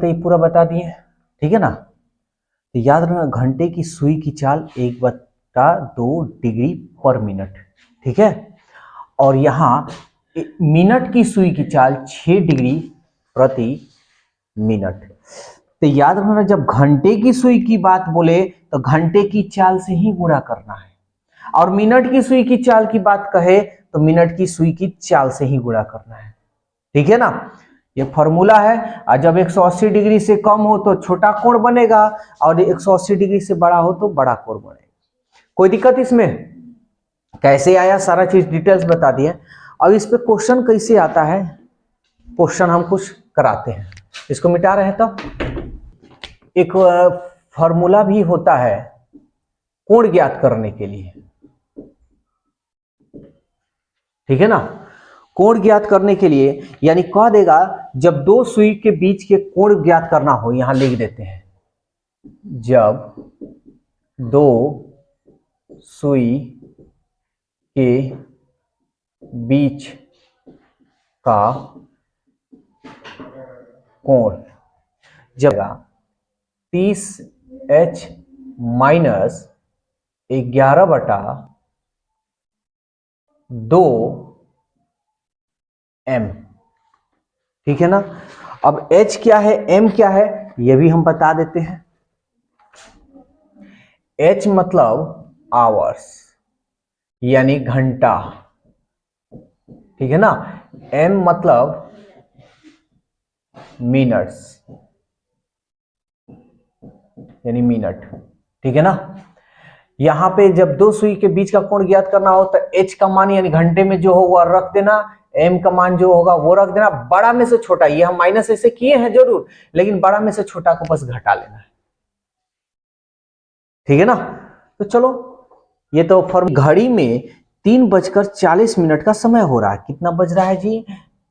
करते ही पूरा बता दिए, ठीक है ना। तो याद रखना घंटे की सुई की चाल 1/2 डिग्री पर मिनट, ठीक है। और यहाँ मिनट की सुई की चाल 6 डिग्री प्रति मिनट। तो याद रखना जब घंटे की सुई की बात बोले तो घंटे की चाल से ही गुणा करना है, और मिनट की सुई की चाल की बात कहे तो मिनट की सुई की चाल से ही गुणा करना है, ठीक है ना। ये फॉर्मूला है। और जब 180 डिग्री से कम हो तो छोटा कोण बनेगा, और 180 डिग्री से बड़ा हो तो बड़ा कोण बनेगा। कोई दिक्कत इसमें? कैसे आया सारा चीज डिटेल्स बता दिए। अब इस पे क्वेश्चन कैसे आता है, क्वेश्चन हम कुछ कराते हैं। इसको मिटा रहे हैं। तो एक फॉर्मूला भी होता है कोण ज्ञात करने के लिए, ठीक है ना। कोण ज्ञात करने के लिए यानी कह देगा जब दो सुई के बीच के कोण ज्ञात करना हो, यहां लिख देते हैं, जब दो सुई के बीच का कोण जब 30H माइनस 11/2M, ठीक है ना। अब H क्या है, M क्या है, ये भी हम बता देते हैं। H मतलब आवर्स यानी घंटा, ठीक है ना। M मतलब मिनट्स यानी मिनट, ठीक है ना। यहां पे जब दो सुई के बीच का कोण ज्ञात करना हो तो H का मान यानी घंटे में जो होगा रख देना, M का मान जो होगा वो रख देना, बड़ा में से छोटा, ये हम माइनस ऐसे किए हैं जरूर, लेकिन बड़ा में से छोटा को बस घटा लेना है, ठीक है ना। तो चलो ये तो फॉर्म। घड़ी में 3:40 का समय हो रहा है। कितना बज रहा है जी?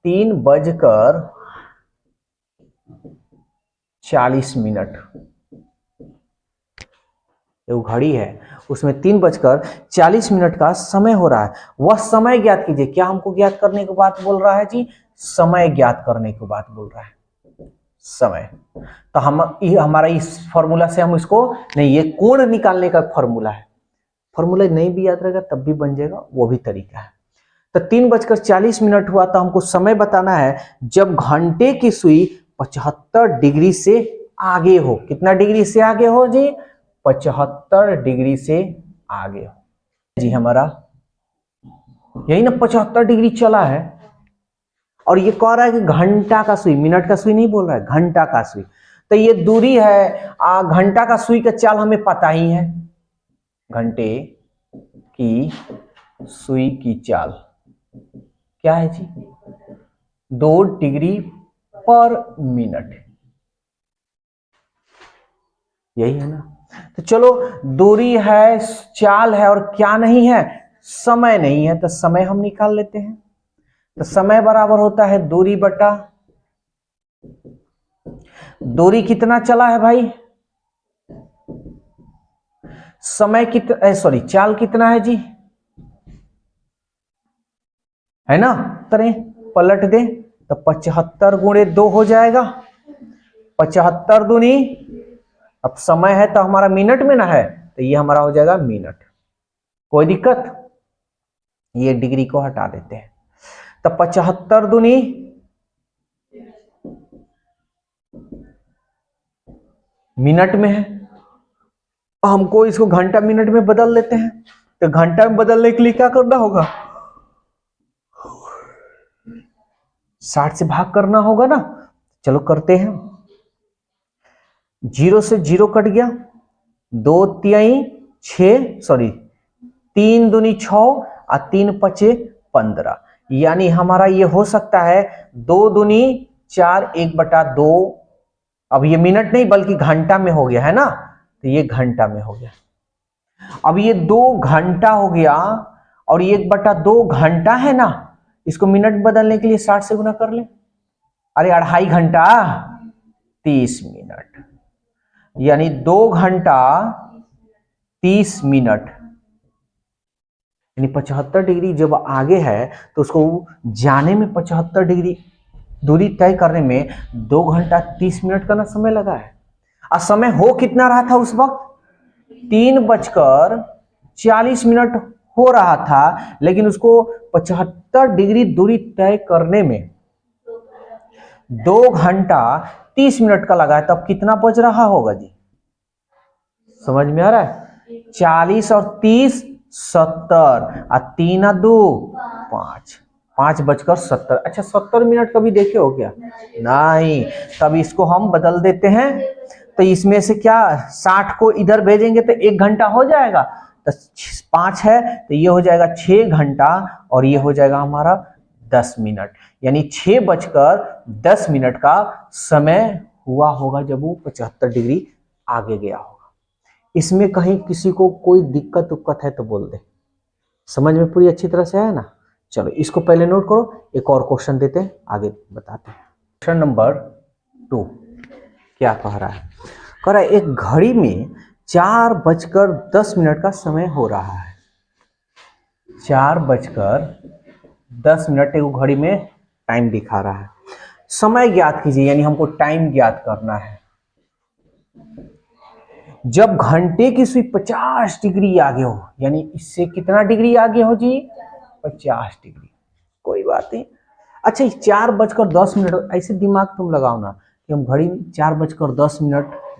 3:40। जो घड़ी है उसमें 3:40 का समय हो रहा है। वह समय ज्ञात कीजिए। क्या हमको ज्ञात करने की बात बोल रहा है जी? समय ज्ञात करने की बात बोल रहा है, समय। तो हमारा इस फॉर्मूला से हम इसको नहीं, ये कोण निकालने का फॉर्मूला है। फॉर्मूला नहीं भी याद रहेगा तब भी बन जाएगा, वो भी तरीका है। तो 3:40 हुआ तो हमको समय बताना है जब घंटे की सुई 75 डिग्री से आगे हो। कितना डिग्री से आगे हो जी? 75 डिग्री से आगे हो जी। हमारा यही ना 75 डिग्री चला है, और ये कह रहा है कि घंटा का सुई, मिनट का सुई नहीं बोल रहा है, घंटा का सुई। तो ये दूरी है, घंटा का सुई का चाल हमें पता ही है। घंटे की सुई की चाल क्या है जी? 2 डिग्री पर मिनट, यही है ना। तो चलो दूरी है, चाल है, और क्या नहीं है? समय नहीं है। तो समय हम निकाल लेते हैं। तो समय बराबर होता है दूरी बटा, दूरी कितना चला है भाई? समय कितना, सॉरी चाल कितना है जी? है ना। करें पलट दे तो 75 गुणे 2 हो जाएगा। 75 दूनी, अब समय है तो हमारा मिनट में ना है, तो ये हमारा हो जाएगा मिनट। कोई दिक्कत? ये डिग्री को हटा देते हैं। तो 75 दूनी मिनट में है, हमको इसको घंटा मिनट में बदल लेते हैं। तो घंटा में बदलने के लिए क्या करना होगा? 60 से भाग करना होगा ना। चलो करते हैं। 0 से 0 कट गया, 2 तिहाई 6, सॉरी 3 दूनी 6 और 3 पचे 15, यानी हमारा ये हो सकता है 2 दूनी 4, 1/2। अब ये मिनट नहीं बल्कि घंटा में हो गया है ना, तो ये घंटा में हो गया। अब ये 2 घंटा हो गया, और ये 1/2 घंटा है ना, इसको मिनट बदलने के लिए 60 से गुना कर ले। अरे 2.5 घंटा 30 मिनट, यानी 2 घंटा 30 मिनट, यानी 75 डिग्री जब आगे है तो उसको जाने में 75 डिग्री दूरी तय करने में 2 घंटा 30 मिनट का ना समय लगा है। और समय हो कितना रहा था उस वक्त? 3:40 हो रहा था, लेकिन उसको 75 डिग्री दूरी तय करने में 2 घंटा 30 मिनट का लगा है। तब कितना बज रहा होगा जी? समझ में आ रहा है? 40 और 30 70 और 3 और 2 5, 5:70। अच्छा 70 मिनट कभी देखे हो क्या? नहीं। तब इसको हम बदल देते हैं। तो इसमें से क्या 60 को इधर भेजेंगे तो 1 घंटा हो जाएगा, तो 5 है तो ये हो जाएगा 6 घंटा और ये हो जाएगा हमारा 10 मिनट। यानी 6:10 का समय हुआ होगा जब वो 75 डिग्री आगे गया होगा। इसमें कहीं किसी को कोई दिक्कत उक्कत है तो बोल दे। समझ में पूरी अच्छी तरह से आया ना? चलो इसको पहले नोट करो, एक और क्वेश्चन देते हैं, आगे बताते हैं। क्वेश्चन नंबर 2 क्या कह रहा है? कह रहा है एक घड़ी में 4:10 का समय हो रहा है। 4:10 एक घड़ी में टाइम दिखा रहा है। समय ज्ञात कीजिए, यानी हमको टाइम ज्ञात करना है। जब घंटे की सुई 50 डिग्री आगे हो, यानी इससे कितना डिग्री आगे हो जी? 50 डिग्री। कोई बात नहीं। अच्छा 4:10 ऐसे दिमाग तुम लगाओ ना कि हम घड़ी 4:10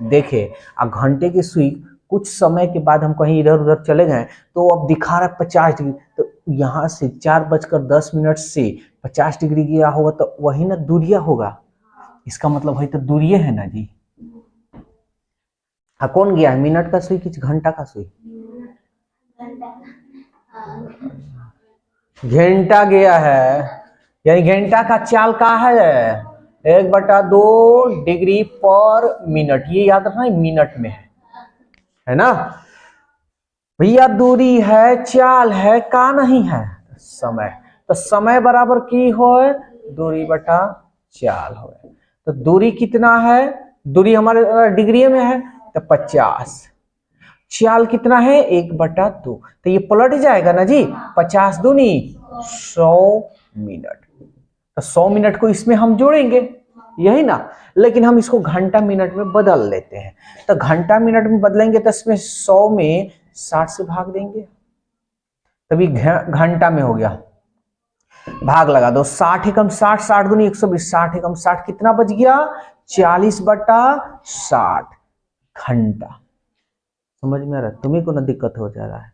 देखे और घंटे की सुई कुछ समय के बाद हम कहीं इधर उधर चले गए तो अब दिखा रहा है 50 डिग्री। तो यहाँ से 4:10 से 50 डिग्री गया होगा तो वही ना दूरिया होगा। इसका मतलब वही तो दूरिये है ना जी। हाँ कौन गया है, मिनट का सुई कि घंटा का सुई? घंटा गया है, यानी घंटा का चाल का है 1/2 डिग्री पर मिनट। ये याद रखना मिनट में है ना भैया। दूरी है, चाल है, का नहीं है समय। तो समय बराबर की हो दूरी बटा चाल हो। तो दूरी कितना है? दूरी हमारे डिग्री में है तो 50। चाल कितना है? 1/2। तो ये पलट जाएगा ना जी, 50 दूनी 100 मिनट। तो 100 मिनट को इसमें हम जोड़ेंगे, यही ना। लेकिन हम इसको घंटा मिनट में बदल लेते हैं। तो घंटा मिनट में बदलेंगे तो इसमें 100 में 60 से भाग देंगे, तभी घंटा में हो गया। भाग लगा दो, 60 एकम 60, 60 दूनी 120, 60 एकम 60 कितना बच गया? 40/60 घंटा। समझ में आ रहा है? तुम्हें को ना दिक्कत हो जा रहा है?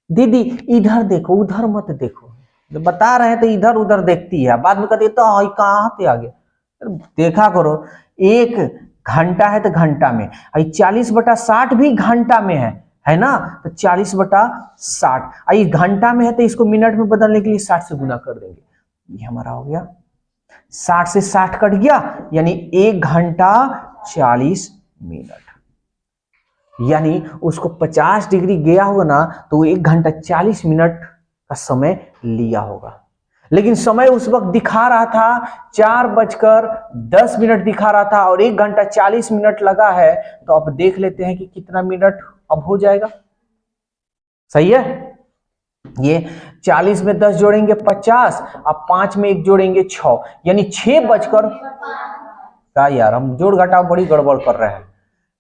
दीदी इधर देखो उधर मत देखो, जब बता रहे हैं तो इधर उधर देखती है, बाद में कहती है तो कहाँ पे आ गया। देखा करो, 1 घंटा है तो घंटा में, 40/60 भी घंटा में है ना। तो 40/60 ये घंटा में है तो इसको मिनट में बदलने के लिए 60 से गुना कर देंगे। ये हमारा हो गया 60 से 60 कट गया, यानी 1 घंटा 40 मिनट। यानी उसको 50 डिग्री गया होगा ना तो 1 घंटा 40 मिनट का समय लिया होगा। लेकिन समय उस वक्त दिखा रहा था 4:10 दिखा रहा था और 1 घंटा 40 मिनट लगा है। तो अब देख लेते हैं कि कितना मिनट अब हो जाएगा। सही है? ये 40 में 10 जोड़ेंगे 50, अब 5 में 1 जोड़ेंगे 6, यानी 6 क्या यार हम जोड़ घटाव बड़ी गड़बड़ कर रहे हैं।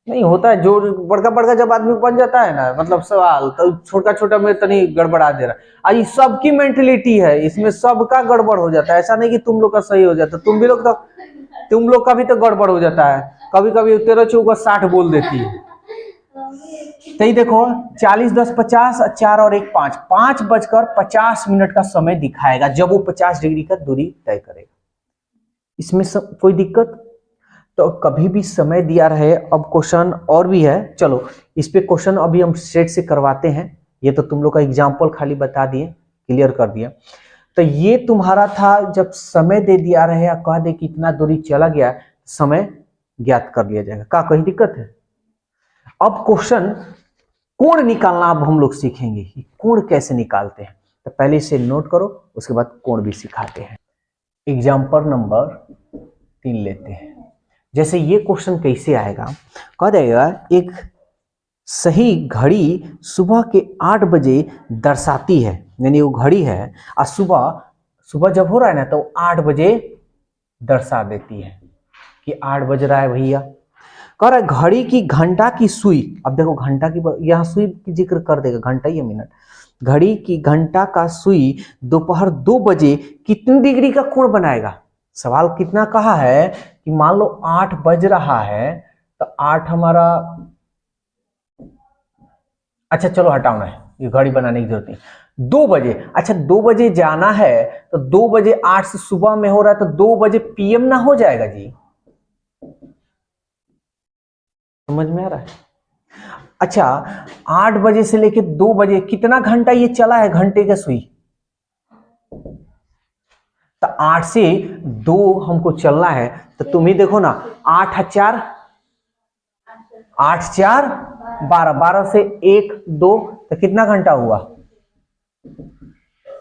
नहीं होता है जोड़ बड़का बड़का जब आदमी बन जाता है ना, मतलब सवाल तो छोटा छोटा में तनी गड़बड़ा दे रहा है। आज सबकी मेंटेलिटी है, इसमें सबका गड़बड़ हो जाता है। ऐसा नहीं कि तुम लोग का सही हो जाता, तुम लोग का भी तो गड़बड़ हो जाता है। कभी कभी 13 चौका 60 बोल देती है। तो देखो 40 10 50, 4 और 1 5, 5:50 का समय दिखाएगा जब वो 50 डिग्री का दूरी तय करेगा। इसमें सब कोई दिक्कत? तो कभी भी समय दिया रहे। अब क्वेश्चन और भी है, चलो इस पे क्वेश्चन अभी हम सेट से करवाते हैं। ये तो तुम लोग का एग्जाम्पल खाली बता दिए, क्लियर कर दिया। तो ये तुम्हारा था जब समय दे दिया रहे या कह दे कि इतना दूरी चला गया, समय ज्ञात कर लिया जाएगा। क्या कहीं दिक्कत है? अब क्वेश्चन कोण निकालना अब हम लोग सीखेंगे कि कोण कैसे निकालते हैं। तो पहले इसे नोट करो, उसके बाद कोण भी सिखाते हैं। एग्जाम्पल नंबर 3 लेते हैं। जैसे ये क्वेश्चन कैसे आएगा, कह देगा एक सही घड़ी सुबह के 8 बजे दर्शाती है, यानी वो घड़ी है और सुबह जब हो रहा है ना तो 8 बजे दर्शा देती है कि 8 बज रहा है भैया। कह रहा है घड़ी की घंटा की सुई, अब देखो घंटा की यहाँ सुई की जिक्र कर देगा, घंटा या मिनट। घड़ी की घंटा का सुई दोपहर 2 बजे कितनी डिग्री का कोण बनाएगा। सवाल कितना कहा है कि मान लो 8 बज रहा है, तो 8 हमारा, अच्छा चलो हटाना है, ये घड़ी बनाने की जरूरत नहीं। 2 बजे, अच्छा 2 बजे जाना है तो 2 बजे 8 से सुबह में हो रहा है तो 2 बजे पीएम ना हो जाएगा जी। समझ में आ रहा है। अच्छा 8 बजे से लेके 2 बजे कितना घंटा ये चला है घंटे का सुई, तो 8 से 2 हमको चलना है, तो तुम ही देखो ना, 8 4 8 4 12, 12 से 1 2, तो कितना घंटा हुआ,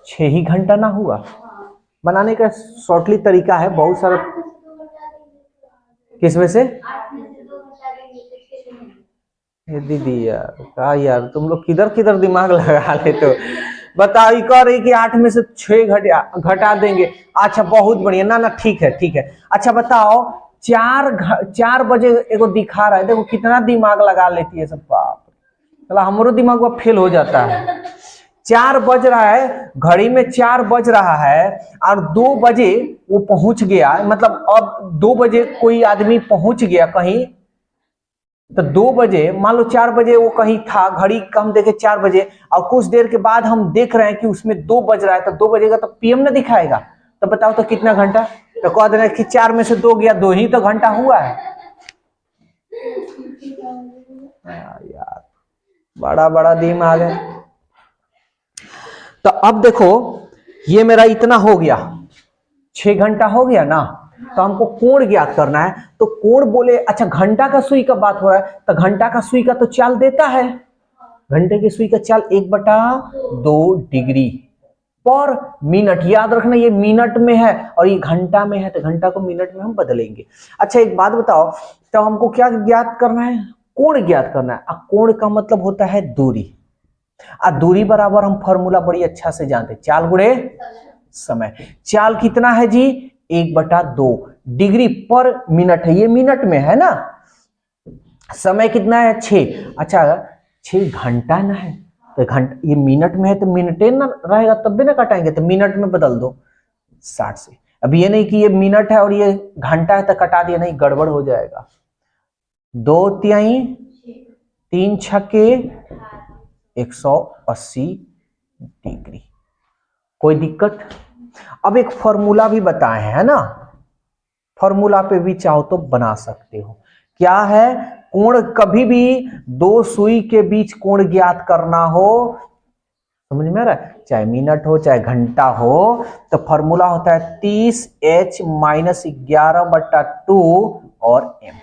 6 ही घंटा ना हुआ। बनाने का शॉर्टली तरीका है बहुत सारा। किसमें से ये दीदी यार, कहा यार तुम लोग किधर किधर दिमाग लगा लेते हो। बताओ, कह रही कि 8 में से 6 घटा देंगे। अच्छा बहुत बढ़िया, ना ना ठीक है ठीक है। अच्छा बताओ 4 बजे एगो दिखा रहा है, देखो कितना दिमाग लगा लेती है सब। बाप चला हमारो दिमाग वो फेल हो जाता है। 4 बज रहा है, घड़ी में 4 बज रहा है और 2 बजे वो पहुंच गया, मतलब अब 2 बजे कोई आदमी पहुंच गया कहीं, तो 2 बजे मान लो 4 बजे वो कहीं था, घड़ी का हम देखे 4 बजे, और कुछ देर के बाद हम देख रहे हैं कि उसमें 2 बज रहा है, तो 2 बजेगा तो पीएम ना दिखाएगा। तो बताओ तो कितना घंटा, तो कह देना कि 4 में से 2 गया, 2 ही तो घंटा हुआ है। यार बड़ा बड़ा दिमाग है। तो अब देखो ये मेरा इतना हो गया, 6 घंटा हो गया ना, तो हमको कोण ज्ञात करना है। तो कोण बोले, अच्छा घंटा का सुई का बात हो रहा है, तो घंटा का सुई का तो चाल देता है, घंटे की सुई का चाल 1/2 डिग्री पर मिनट। याद रखना ये मिनट में है और ये घंटा में है, तो घंटा को मिनट में हम बदलेंगे। अच्छा एक बात बताओ, तो हमको क्या ज्ञात करना है, कोण ज्ञात करना है। कोण का मतलब होता है दूरी, दूरी बराबर हम फॉर्मूला बड़ी अच्छा से जानते हैं, चाल गुणे समय। चाल कितना है जी, 1/2 डिग्री पर मिनट है, ये मिनट में है ना। समय कितना है 6, अच्छा 6 घंटा ना है, तो घंटा ये मिनट में है तो मिनटे ना रहेगा, तब भी ना कटाएंगे, तो मिनट में बदल दो 60 से। अब ये नहीं कि ये मिनट है और ये घंटा है तो कटा दिया, नहीं गड़बड़ हो जाएगा। 2 तिहाई 3 छक्के 180 डिग्री। कोई दिक्कत। अब एक फॉर्मूला भी बताए हैं, है ना, फॉर्मूला पे भी चाहो तो बना सकते हो। क्या है, कोण कभी भी 2 सुई के बीच कोण ज्ञात करना हो, समझ में आ रहा है, चाहे मिनट हो चाहे घंटा हो, तो फॉर्मूला होता है 30h - 11/2 और m।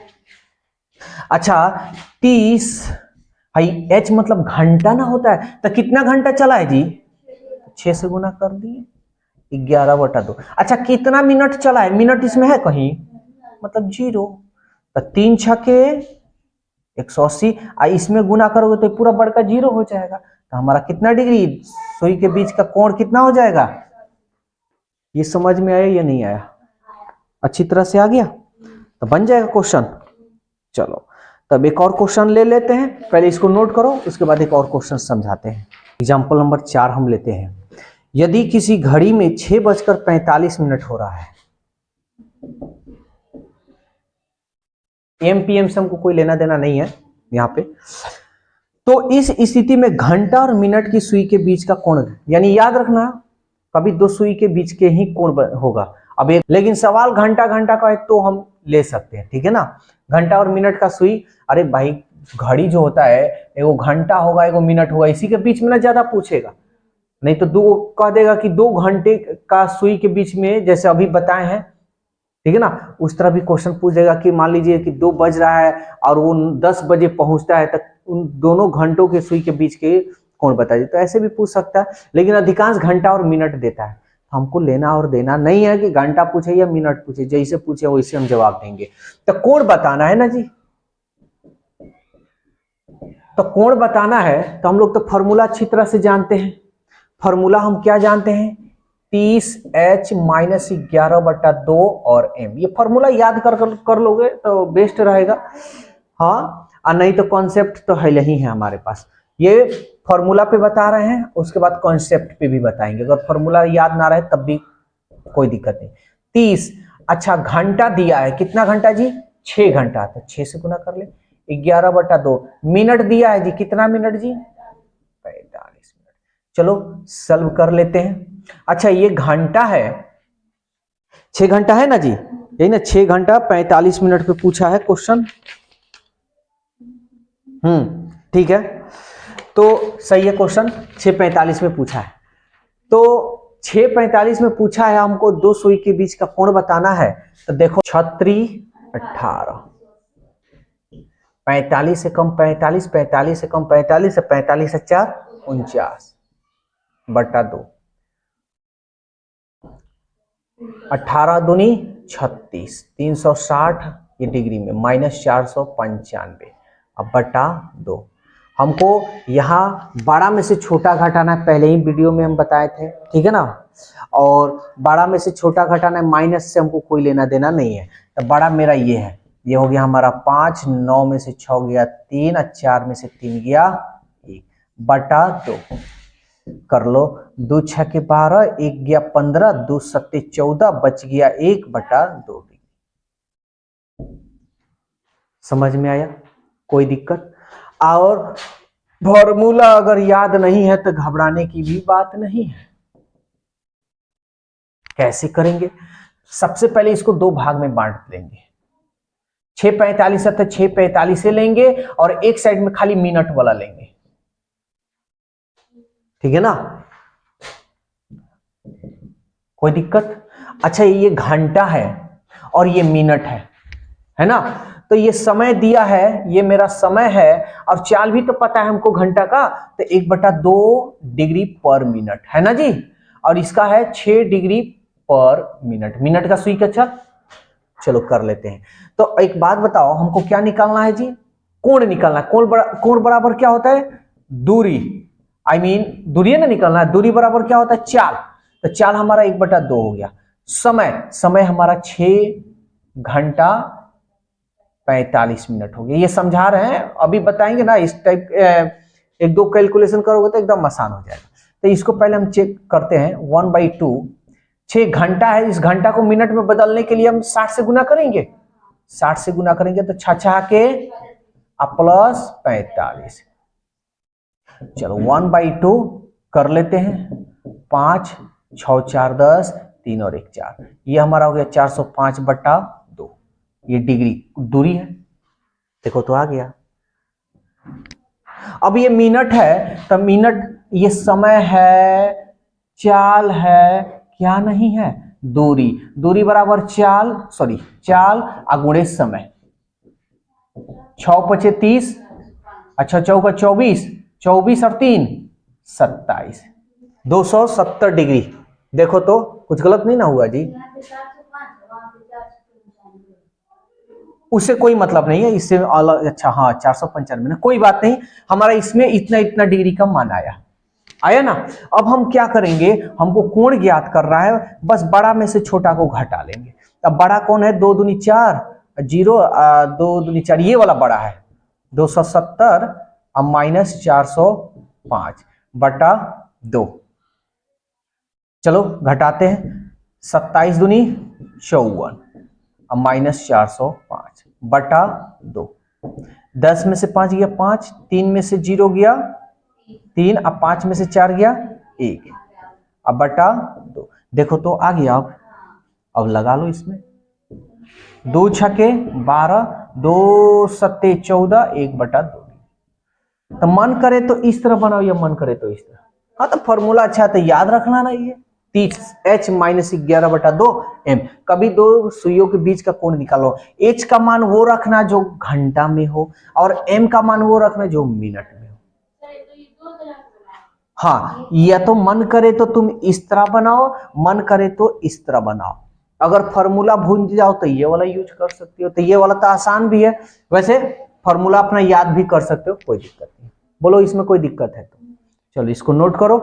अच्छा 30 h मतलब घंटा ना होता है, तो कितना घंटा चला है जी, 6 से गुना कर दिए 11/2। अच्छा कितना मिनट चला है, मिनट इसमें है कहीं, मतलब 0, तो 3 छक्के 180, इसमें गुना करोगे तो पूरा बड़का 0 हो जाएगा। तो हमारा कितना डिग्री, सुई के बीच का कोण कितना हो जाएगा। ये समझ में आया या नहीं आया, अच्छी तरह से आ गया, तो बन जाएगा क्वेश्चन। चलो तब एक और क्वेश्चन ले लेते हैं, पहले इसको नोट करो, उसके बाद एक और क्वेश्चन समझाते हैं। एग्जाम्पल नंबर 4 हम लेते हैं। यदि किसी घड़ी में 6:45 हो रहा है, एमपीएम से हमको कोई लेना देना नहीं है यहाँ पे, तो इस स्थिति में घंटा और मिनट की सुई के बीच का कोण, यानी याद रखना कभी 2 सुई के बीच के ही कोण होगा। अब एक लेकिन सवाल घंटा घंटा का है तो हम ले सकते हैं, ठीक है ना, घंटा और मिनट का सुई। अरे भाई घड़ी जो होता है एगो घंटा होगा एगो मिनट होगा, इसी के बीच में ना ज्यादा पूछेगा, नहीं तो 2 कह देगा कि 2 घंटे का सुई के बीच में, जैसे अभी बताए हैं, ठीक है ना, उस तरह भी क्वेश्चन पूछ देगा कि मान लीजिए कि 2 बज रहा है और वो 10 बजे पहुंचता है, तक उन दोनों घंटों के सुई के बीच के कोण बताइए, तो ऐसे भी पूछ सकता है। लेकिन अधिकांश घंटा और मिनट देता है, हमको लेना और देना नहीं है कि घंटा पूछे या मिनट पूछे, जैसे पूछे वैसे हम जवाब देंगे। तो कोण बताना है ना जी, तो कोण बताना है तो हम लोग तो फॉर्मूला अच्छी तरह से जानते हैं। फॉर्मूला हम क्या जानते हैं, 30H माइनस 11/2 और m। ये फॉर्मूला याद कर लोगे तो बेस्ट रहेगा। हाँ, और नहीं तो कॉन्सेप्ट तो है ही है हमारे पास। ये फॉर्मूला पे बता रहे हैं, उसके बाद कॉन्सेप्ट पे भी बताएंगे। अगर फॉर्मूला याद ना रहे तब भी कोई दिक्कत नहीं। 30, अच्छा घंटा दिया है, कितना घंटा जी? 6 घंटा। तो 6 से गुना कर ले। 11/2। मिनट दिया है जी, कितना मिनट जी? 45 मिनट। चलो सॉल्व कर लेते हैं। अच्छा ये घंटा है, 6 घंटा है ना जी, यही ना, 6 घंटा 45 मिनट पे पूछा है क्वेश्चन। ठीक है, तो सही है क्वेश्चन, 6:45 में पूछा है। तो 6:45 में पूछा है हमको दो सुई के बीच का कोण बताना है। तो देखो 36/18, 45 से कम 45, 45 से कम 45, 45 से 4 49/2, 18 दूनी 36, 360 ये डिग्री में माइनस 495 अब बटा 2। हमको यहाँ बड़ा में से छोटा घटाना है, पहले ही वीडियो में हम बताए थे, ठीक है ना। और बड़ा में से छोटा घटाना है, माइनस से हमको कोई लेना देना नहीं है। तो बड़ा मेरा ये है, ये हो गया हमारा 5, 9 में से 6 गया 3, 4 में से 3 गया 1 बटा 2। कर लो, 2 6 12, 1 गया 15, 2 7 14, बच गया 1 बटा 2। समझ में आया? कोई दिक्कत? और फॉर्मूला अगर याद नहीं है तो घबराने की भी बात नहीं है। कैसे करेंगे? सबसे पहले इसको दो भाग में बांट देंगे। 6:45 है तो 6:45 से लेंगे और एक साइड में खाली मिनट वाला लेंगे, ठीक है ना। कोई दिक्कत? अच्छा ये घंटा है और ये मिनट है ना। तो ये समय दिया है, ये मेरा समय है, और चाल भी तो पता है हमको घंटा का, तो 1/2 डिग्री पर मिनट है ना जी। और इसका है 6 डिग्री पर मिनट, मिनट का सुई का छल। चलो कर लेते हैं। तो एक बात बताओ, हमको क्या निकालना है जी? कोण निकालना है। कोण बराबर क्या होता है? दूरी, दूरी है ना निकालना है। दूरी बराबर क्या होता है? चाल। तो चाल हमारा 1/2 हो गया। समय हमारा 6 घंटा 45 मिनट हो गया। ये समझा रहे हैं, अभी बताएंगे ना इस टाइप। एक दो कैलकुलेशन करोगे तो एकदम आसान हो जाएगा। तो इसको पहले हम चेक करते हैं। 1/2, 6 घंटा है, इस घंटा को मिनट में बदलने के लिए हम 60 से गुना करेंगे। 60 से गुना करेंगे तो 6 के प्लस 45। चलो 1/2 कर लेते हैं। 5 6 4 10, 3 और 1 4, ये हमारा हो गया 405/2। ये डिग्री दूरी है, देखो तो आ गया। अब ये मिनट है, तो मिनट ये समय है, चाल है, क्या नहीं है? दूरी। दूरी बराबर चाल, चाल अगुणे समय। 6 5 30, अच्छा 4 24, 24 और 3 27, 270 डिग्री। देखो तो कुछ गलत नहीं ना हुआ जी? उससे कोई मतलब नहीं है, इससे अलग। अच्छा हाँ 495 ना, कोई बात नहीं। हमारा इसमें इतना इतना डिग्री का मान आया ना। अब हम क्या करेंगे, हमको कोण ज्ञात कर रहा है, बस बड़ा में से छोटा को घटा लेंगे। अब बड़ा कौन है? 2 दूनी 4, 0 2 दूनी 4, ये वाला बड़ा है 270 अब माइनस 405/2। चलो घटाते हैं। 27 दूनी 54 अब माइनस 405/2। 10 में से 5 गया 5, 3 में से 0 गया 3, अब 5 में से 4 गया 1 अब बटा 2। देखो तो आ गया। अब लगा लो इसमें। 2 6 12, 2 7 14, 1/2। तो मन करे तो इस तरह बनाओ या मन करे तो इस तरह। हाँ तो फॉर्मूला अच्छा है तो याद रखना नहीं है। 30H minus 11/2 m। कभी दो सुइयों के बीच का कोण निकालो, H का मान वो रखना जो घंटा में हो और M का मान वो रखना जो मिनट में हो। हाँ, या तो मन करे तो तुम इस तरह बनाओ, मन करे तो इस तरह बनाओ। अगर फॉर्मूला भूल जाओ तो ये वाला यूज कर सकते हो। तो ये वाला तो आसान भी है, वैसे फॉर्मूला अपना याद भी कर सकते हो, कोई दिक्कत नहीं। बोलो इसमें कोई दिक्कत है तो? चलो इसको नोट करो।